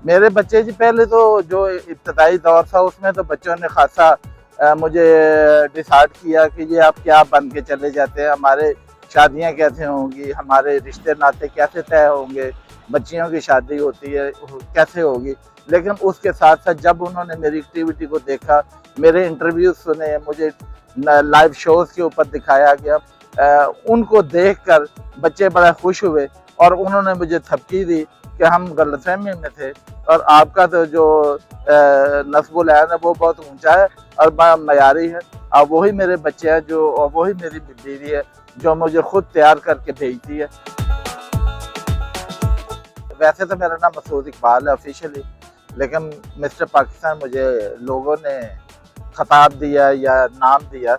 मेरे बच्चे जी पहले तो जो इब्तदाई दौर था उसमें तो बच्चों ने खासा मुझे डिसाइड किया कि ये आप क्या बन के चले जाते हैं, हमारे शादियां कैसे होंगी, हमारे रिश्ते नाते कैसे तय होंगे, बच्चियों की शादी होती है कैसे होगी। लेकिन उसके साथ साथ जब उन्होंने मेरी एक्टिविटी को देखा, मेरे इंटरव्यूज सुने, मुझे लाइव शोज के ऊपर दिखाया गया, उनको देखकर बच्चे बड़ा खुश हुए और उन्होंने मुझे धमकी दी कि हम गलतफहमी में थे और आपका तो जो नस्बुल ऐन है वो बहुत ऊंचा है और बड़ा मयारी है। और वही मेरे बच्चे हैं जो, और वही मेरी बीवी है जो मुझे खुद तैयार करके भेजती है। वैसे तो मेरा नाम मसूद इकबाल है ऑफिशियली, लेकिन मिस्टर पाकिस्तान मुझे लोगों ने खिताब दिया या नाम दिया।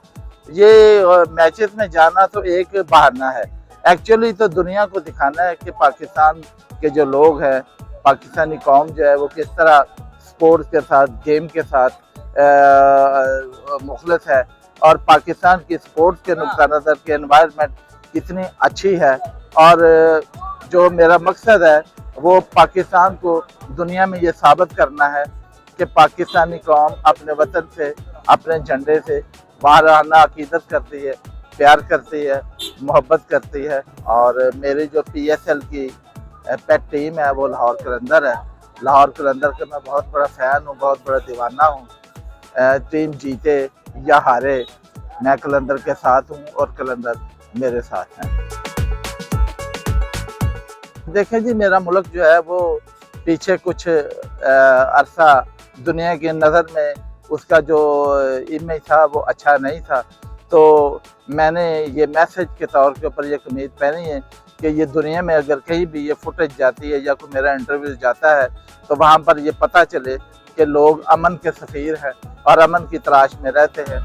ये मैचेस में जाना तो एक बहाना है, एक्चुअली तो दुनिया को दिखाना है कि पाकिस्तान के जो लोग हैं, पाकिस्तानी कौम जो है वो किस तरह स्पोर्ट्स के साथ, गेम के साथ मुखलिस है और पाकिस्तान की स्पोर्ट्स के नुक्ता नज़र की एनवायरनमेंट कितनी अच्छी है। और जो मेरा मकसद है वो पाकिस्तान को दुनिया में ये साबित करना है कि पाकिस्तानी कौम अपने वतन से, अपने झंडे से बाहर आना अकीदत करती है, प्यार करती है, मोहब्बत करती है। और मेरी जो PSL की पेट टीम है वो लाहौर कलंदर है। लाहौर कलंदर का मैं बहुत बड़ा फ़ैन हूँ, बहुत बड़ा दीवाना हूँ। टीम जीते या हारे, मैं कलंदर के साथ हूँ और कलंदर मेरे साथ हैं। देखें जी, मेरा मुल्क जो है वो पीछे कुछ अरसा दुनिया की नज़र में उसका जो इमेज था वो अच्छा नहीं था, तो मैंने ये मैसेज के तौर के ऊपर ये कमीज पहनी है कि ये दुनिया में अगर कहीं भी ये फुटेज जाती है या कोई मेरा इंटरव्यू जाता है तो वहाँ पर ये पता चले कि लोग अमन के सफ़ीर हैं और अमन की तलाश में रहते हैं।